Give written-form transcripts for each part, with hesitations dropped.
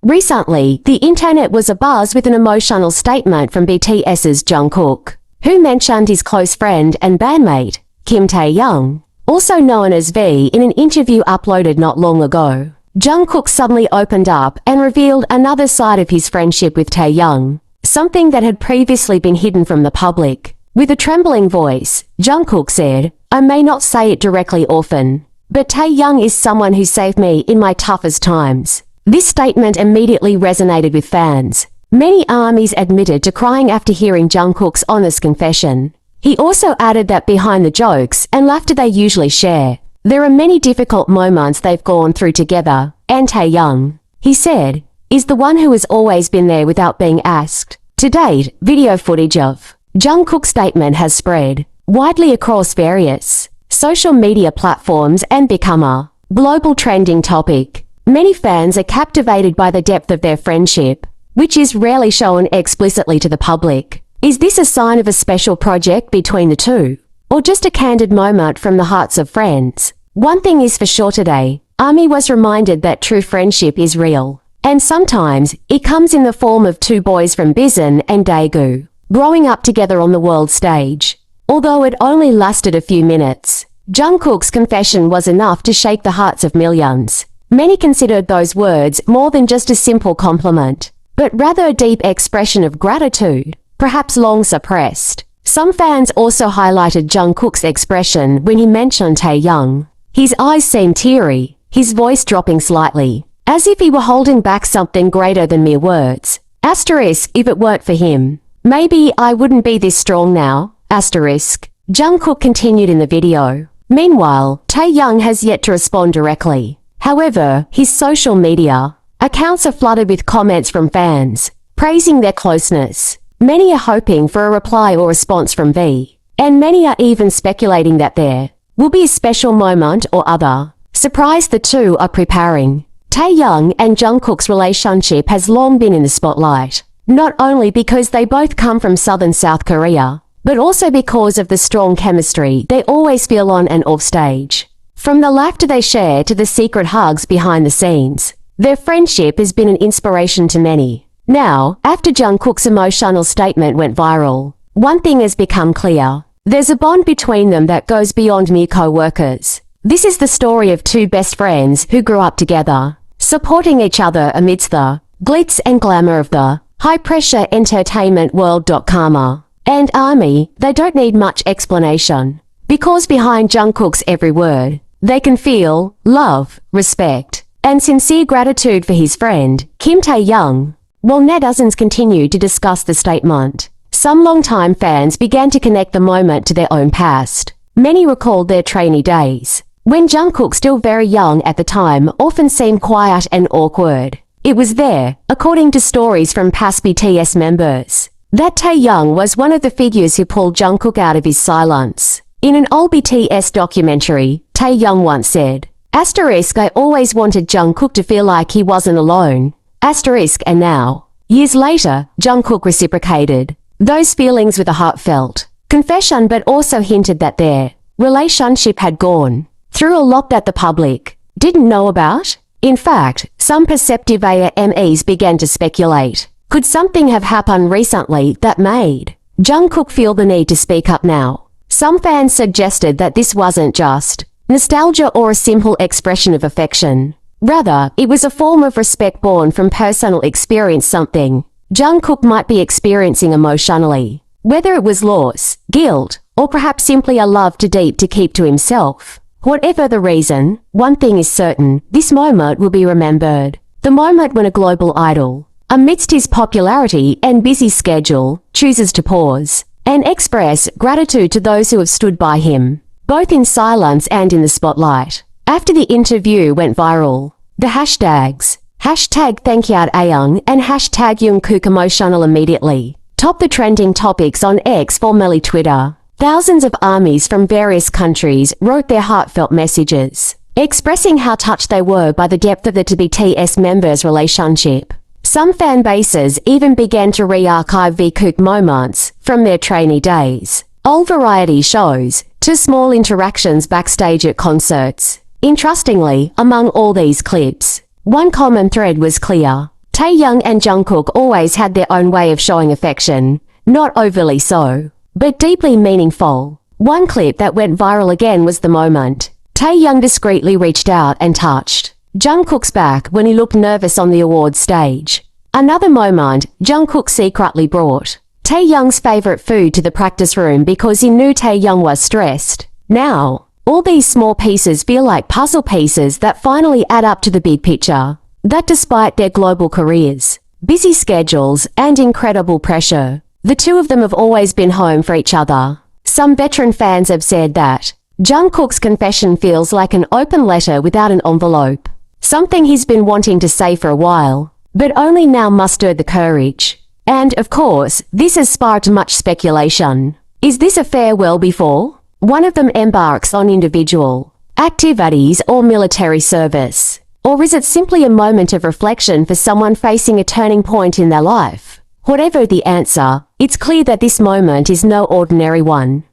Recently, the internet was abuzz with an emotional statement from BTS's Jungkook, who mentioned his close friend and bandmate, Kim Taehyung, also known as V, in an interview uploaded not long ago. Jungkook suddenly opened up and revealed another side of his friendship with Taehyung, something that had previously been hidden from the public. With a trembling voice, Jungkook said, "I may not say it directly often, but Taehyung is someone who saved me in my toughest times." This statement immediately resonated with fans. Many ARMYs admitted to crying after hearing Jungkook's honest confession. He also added that behind the jokes and laughter they usually share, there are many difficult moments they've gone through together, and Taehyung, he said, is the one who has always been there without being asked. To date, video footage of Jungkook's statement has spread widely across various social media platforms and become a global trending topic. Many fans are captivated by the depth of their friendship, which is rarely shown explicitly to the public. Is this a sign of a special project between the two, or just a candid moment from the hearts of friends? One thing is for sure today, ARMY was reminded that true friendship is real, and sometimes it comes in the form of two boys from Bangtan and Daegu, growing up together on the world stage. Although it only lasted a few minutes, Jungkook's confession was enough to shake the hearts of millions. Many considered those words more than just a simple compliment, but rather a deep expression of gratitude, perhaps long suppressed. Some fans also highlighted Jungkook's expression when he mentioned Taehyung. His eyes seemed teary, his voice dropping slightly, as if he were holding back something greater than mere words. Asterisk, if it weren't for him, maybe I wouldn't be this strong now. Asterisk. Jungkook continued in the video. Meanwhile, Taehyung has yet to respond directly. However, his social media accounts are flooded with comments from fans, praising their closeness. Many are hoping for a reply or response from V, and many are even speculating that there will be a special moment or other surprise the two are preparing. Taehyung and Jungkook's relationship has long been in the spotlight, not only because they both come from southern South Korea, but also because of the strong chemistry they always feel on and off stage. From the laughter they share to the secret hugs behind the scenes, their friendship has been an inspiration to many. Now, after Jungkook's emotional statement went viral, one thing has become clear. There's a bond between them that goes beyond mere co-workers. This is the story of two best friends who grew up together, supporting each other amidst the glitz and glamour of the high-pressure entertainment world. Karma and ARMY, they don't need much explanation, because behind Jungkook's every word, they can feel love, respect, and sincere gratitude for his friend, Kim Taehyung. While netizens continued to discuss the statement, some longtime fans began to connect the moment to their own past. Many recalled their trainee days, when Jungkook, still very young at the time, often seemed quiet and awkward. It was there, according to stories from past BTS members, that Taehyung was one of the figures who pulled Jungkook out of his silence. In an old BTS documentary, Taehyung once said, asterisk, I always wanted Jungkook to feel like he wasn't alone. Asterisk, and now, years later, Jungkook reciprocated those feelings with a heartfelt confession, but also hinted that their relationship had gone through a lot that the public didn't know about. In fact, some perceptive AMEs began to speculate. Could something have happened recently that made Jungkook feel the need to speak up now? Some fans suggested that this wasn't just nostalgia or a simple expression of affection. Rather, it was a form of respect born from personal experience, something Jungkook might be experiencing emotionally. Whether it was loss, guilt, or perhaps simply a love too deep to keep to himself. Whatever the reason, one thing is certain, this moment will be remembered. The moment when a global idol, amidst his popularity and busy schedule, chooses to pause and express gratitude to those who have stood by him, both in silence and in the spotlight. After the interview went viral, the hashtags #ThankYoung and #Jungkook emotional immediately topped the trending topics on X, formerly Twitter. Thousands of ARMYs from various countries wrote their heartfelt messages, expressing how touched they were by the depth of the BTS members' relationship. Some fan bases even began to re-archive Jungkook moments from their trainee days, old variety shows, to small interactions backstage at concerts. Interestingly, among all these clips, one common thread was clear. Taehyung and Jungkook always had their own way of showing affection, not overly so, but deeply meaningful. One clip that went viral again was the moment Taehyung discreetly reached out and touched Jungkook's back when he looked nervous on the awards stage. Another moment, Jungkook secretly brought Taehyung's favorite food to the practice room because he knew Taehyung was stressed. Now, all these small pieces feel like puzzle pieces that finally add up to the big picture. That despite their global careers, busy schedules, and incredible pressure, the two of them have always been home for each other. Some veteran fans have said that Jungkook's confession feels like an open letter without an envelope, something he's been wanting to say for a while, but only now mustered the courage. And, of course, this has sparked much speculation. Is this a farewell before one of them embarks on individual activities or military service? Or is it simply a moment of reflection for someone facing a turning point in their life? Whatever the answer, it's clear that this moment is no ordinary one.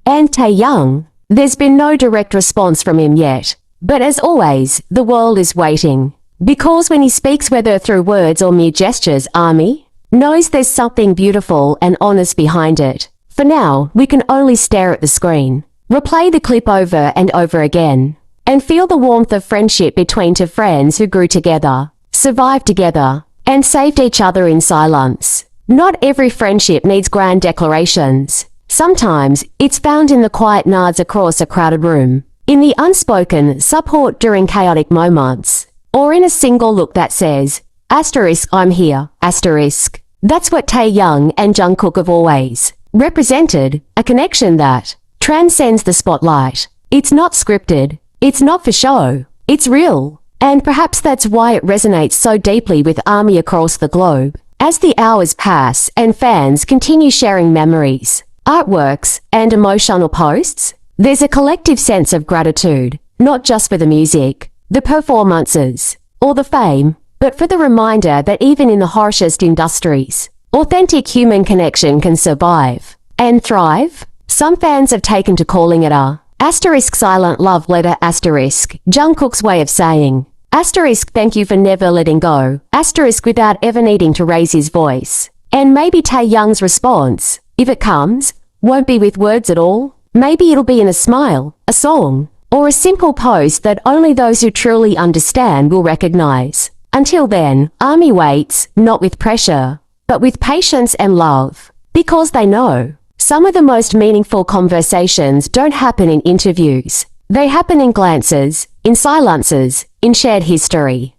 And Taehyung, there's been no direct response from him yet. But as always, the world is waiting. Because when he speaks, whether through words or mere gestures, ARMY knows there's something beautiful and honest behind it. For now, we can only stare at the screen, replay the clip over and over again, and feel the warmth of friendship between two friends who grew together, survived together, and saved each other in silence. Not every friendship needs grand declarations. Sometimes, it's found in the quiet nods across a crowded room, in the unspoken support during chaotic moments, or in a single look that says, "I'm here, *." That's what Taehyung and Jungkook have always represented, a connection that transcends the spotlight. It's not scripted. It's not for show. It's real. And perhaps that's why it resonates so deeply with ARMY across the globe. As the hours pass and fans continue sharing memories, artworks, and emotional posts, there's a collective sense of gratitude, not just for the music, the performances, or the fame, but for the reminder that even in the harshest industries, authentic human connection can survive and thrive. Some fans have taken to calling it a silent love letter *, Jungkook's way of saying thank you for never letting go, without ever needing to raise his voice. And maybe Taehyung's response, if it comes, won't be with words at all. Maybe it'll be in a smile, a song, or a simple post that only those who truly understand will recognize. Until then, ARMY waits, not with pressure, but with patience and love, because they know some of the most meaningful conversations don't happen in interviews. They happen in glances, in silences, in shared history.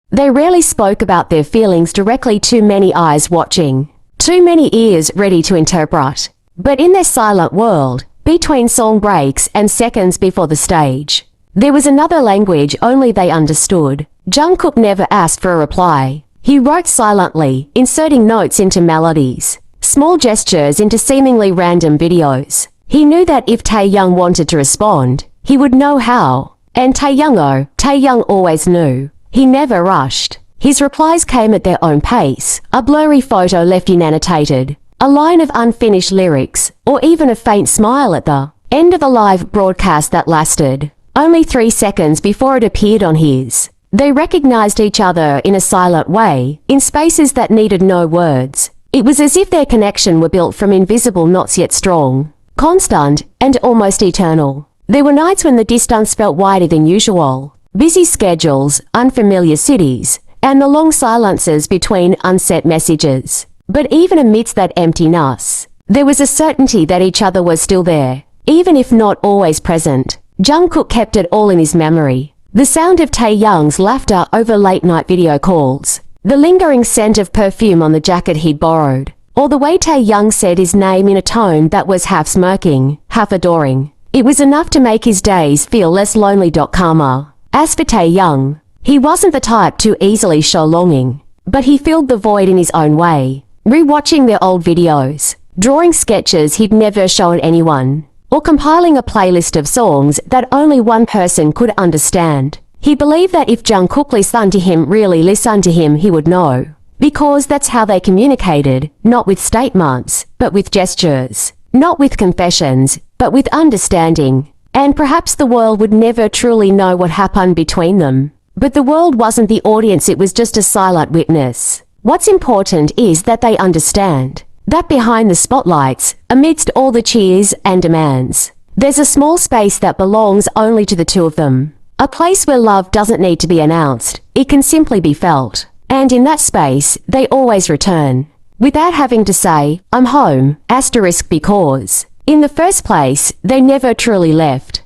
They rarely spoke about their feelings directly, too many eyes watching, too many ears ready to interpret. But in their silent world, between song breaks and seconds before the stage, there was another language only they understood. Jungkook never asked for a reply. He wrote silently, inserting notes into melodies, small gestures into seemingly random videos. He knew that if Taehyung wanted to respond, he would know how. And Taehyung always knew. He never rushed. His replies came at their own pace, a blurry photo left inannotated, a line of unfinished lyrics, or even a faint smile at the end of a live broadcast that lasted only 3 seconds before it appeared on his. They recognized each other in a silent way, in spaces that needed no words. It was as if their connection were built from invisible knots yet strong, constant, and almost eternal. There were nights when the distance felt wider than usual. Busy schedules, unfamiliar cities, and the long silences between unsaid messages. But even amidst that emptiness, there was a certainty that each other was still there, even if not always present. Jungkook kept it all in his memory. The sound of Taehyung's laughter over late-night video calls, the lingering scent of perfume on the jacket he'd borrowed, or the way Taehyung said his name in a tone that was half smirking, half adoring. It was enough to make his days feel less lonely. Karma. As for Taehyung, he wasn't the type to easily show longing, but he filled the void in his own way, rewatching their old videos, drawing sketches he'd never shown anyone, or compiling a playlist of songs that only one person could understand. He believed that if Jungkook really listened to him, he would know. Because that's how they communicated, not with statements, but with gestures. Not with confessions, but with understanding. and perhaps the world would never truly know what happened between them. But the world wasn't the audience, it was just a silent witness. What's important is that they understand that behind the spotlights, amidst all the cheers and demands, there's a small space that belongs only to the two of them. A place where love doesn't need to be announced, it can simply be felt. And in that space, they always return, without having to say, I'm home, *, because, in the first place, they never truly left.